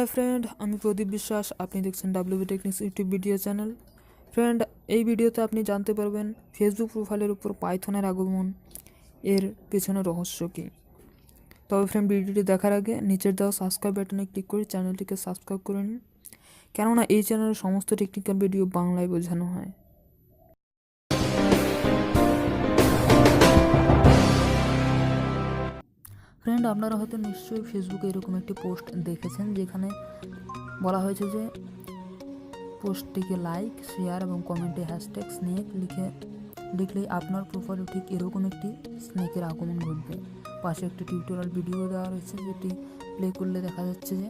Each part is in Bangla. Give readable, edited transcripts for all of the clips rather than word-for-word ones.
হাই ফ্রেন্ড, আমি প্রদীপ বিশ্বাস। আপনি দেখছেন WB techniques YouTube video channel. Friend, এই ভিডিওতে আপনি জানতে পারবেন ফেসবুক প্রোফাইলের উপর পাইথনের আগমন এর পেছনে রহস্য কী। তবে ফ্রেন্ড, ভিডিওটি দেখার আগে নিচের দেওয়া সাবস্ক্রাইব বাটনে ক্লিক করে চ্যানেলটিকে সাবস্ক্রাইব করে নিন, কেননা এই চ্যানেলের সমস্ত টেকনিক্যাল ভিডিও বাংলায় বোঝানো হয়। ফ্রেন্ড, আপনারা হয়তো নিশ্চয়ই ফেসবুকে এরকম একটি পোস্ট দেখেছেন যেখানে বলা হয়েছে যে পোস্টটিকে লাইক, শেয়ার এবং কমেন্টে হ্যাশট্যাগ স্নেক লিখলেই আপনার প্রোফাইলে ঠিক এরকম একটি স্নেকের আগমন ঘটবে। পাশে একটি টিউটোরিয়াল ভিডিও দেওয়া রয়েছে, যেটি প্লে করলে দেখা যাচ্ছে যে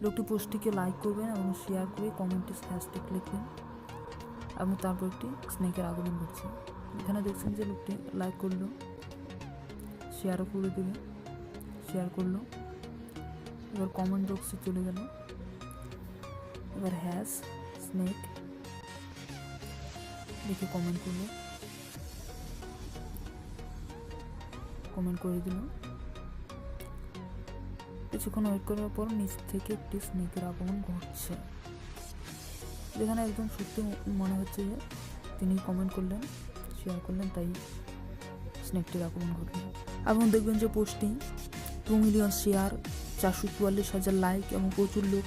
লোকটি পোস্টটিকে লাইক করবেন এবং শেয়ার করে কমেন্টে হ্যাশট্যাগ লিখবেন এবং তারপর একটি স্নেকের আগমন ঘটছে। এখানে দেখছেন যে লোকটি লাইক করলো, শেয়ারও করে দিল, শেয়ার করলো, এবার কমেন্ট বক্সে চলে গেল, এবার হ্যাশ স্নেক লিখে কমেন্ট করলো, কমেন্ট করে দিল। কিছুক্ষণ ওয়েট করার পর নিচ থেকে একটি স্নেকের আগমন ঘটছে, যেখানে একদম সত্যি মনে হচ্ছে যে তিনি কমেন্ট করলেন, শেয়ার করলেন, তাই স্নেকটির আগমন ঘটল। এবং দেখবেন যে পোস্টটি 2 মিলিয়ন শেয়ার, 444,000 লাইক এবং প্রচুর লোক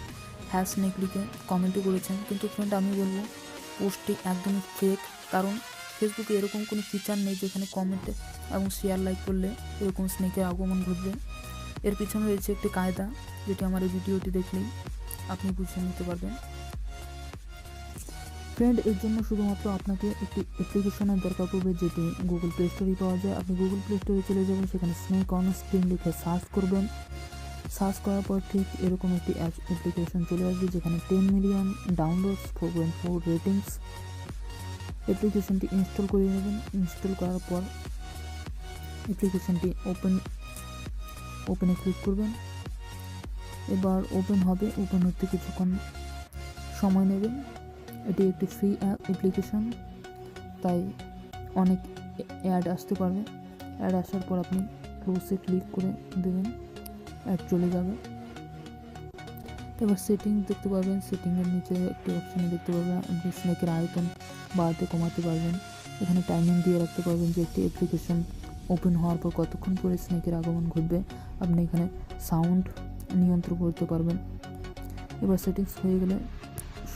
হ্যাশ স্নেক লিখে কমেন্টও করেছেন। কিন্তু ফ্রেন্ড, আমি বলবো পোস্টটি একদমই ফেক, কারণ ফেসবুকে এরকম কোনো ফিচার নেই যেখানে কমেন্টে এবং শেয়ার লাইক করলে এরকম স্নেকের আগমন ঘটবে। এর পিছনে রয়েছে একটি কায়দা, যেটি আমার এই ভিডিওটি দেখলেই আপনি বুঝে নিতে পারবেন। ফ্রেন্ড, এর জন্য শুধুমাত্র আপনাকে একটি অ্যাপ্লিকেশনের দরকার পড়বে, যেটি গুগল প্লে স্টোরে পাওয়া যায়। আপনি গুগল প্লে স্টোরে চলে যাবেন, সেখানে স্নেক অন স্ক্রিন লিখে সার্চ করবেন। সার্চ করার পর ঠিক এরকম একটি অ্যাপ্লিকেশন চলে আসবে, যেখানে 10 মিলিয়ন ডাউনলোডস, 4.4 রেটিংস। অ্যাপ্লিকেশনটি ইনস্টল করে নেবেন। ইনস্টল করার পর অ্যাপ্লিকেশনটি ওপেনে ক্লিক করবেন। এবার ওপেন হবে, ওপেন হতে কিছুক্ষণ সময় নেবেন। এটি একটি ফ্রি অ্যাপ্লিকেশন, তাই অনেক অ্যাড আসতে পারবে। অ্যাড আসার পর আপনি ক্লোজে ক্লিক করে দেবেন, অ্যাড চলে যাবে। এবার সেটিং দেখতে পারবেন, সেটিংয়ের নিচে একটি অপশানে দেখতে পারবেন আপনি স্নেকের আয়তন বাড়াতে কমাতে পারবেন। এখানে টাইমিং দিয়ে রাখতে পারবেন যে একটি অ্যাপ্লিকেশন ওপেন হওয়ার পর কতক্ষণ পরে স্নেকের আগমন ঘটবে। আপনি এখানে সাউন্ড নিয়ন্ত্রণ করতে পারবেন। এবার সেটিংস হয়ে গেলে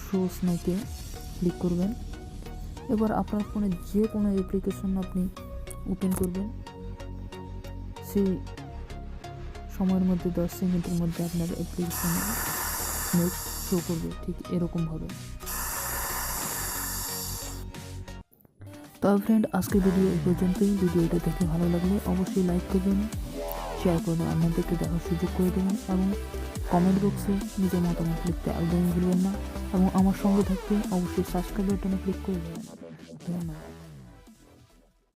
শো স্নেকে ক্লিক করবেন। এবার আপনার ফোনে যে কোনো অ্যাপ্লিকেশন আপনি ওপেন করবেন, সেই সময়ের মধ্যে 10 সেকেন্ডের মধ্যে আপনার অ্যাপ্লিকেশনে স্নেক শো করবে, ঠিক এরকমভাবে। তবে ফ্রেন্ড, আজকের ভিডিও এই পর্যন্তই। ভিডিওটা দেখে ভালো লাগলে অবশ্যই লাইক করবেন, শেয়ার করবেন, আপনাদেরকে দেখার সুযোগ করে দেবেন এবং কমেন্ট বক্সে নিজের মতামত লিখতে একদমই ভুলবেন না। এবং আমার সঙ্গে থাকতে অবশ্যই সাবস্ক্রাইব বাটনে ক্লিক করে দেবেন। ধন্যবাদ।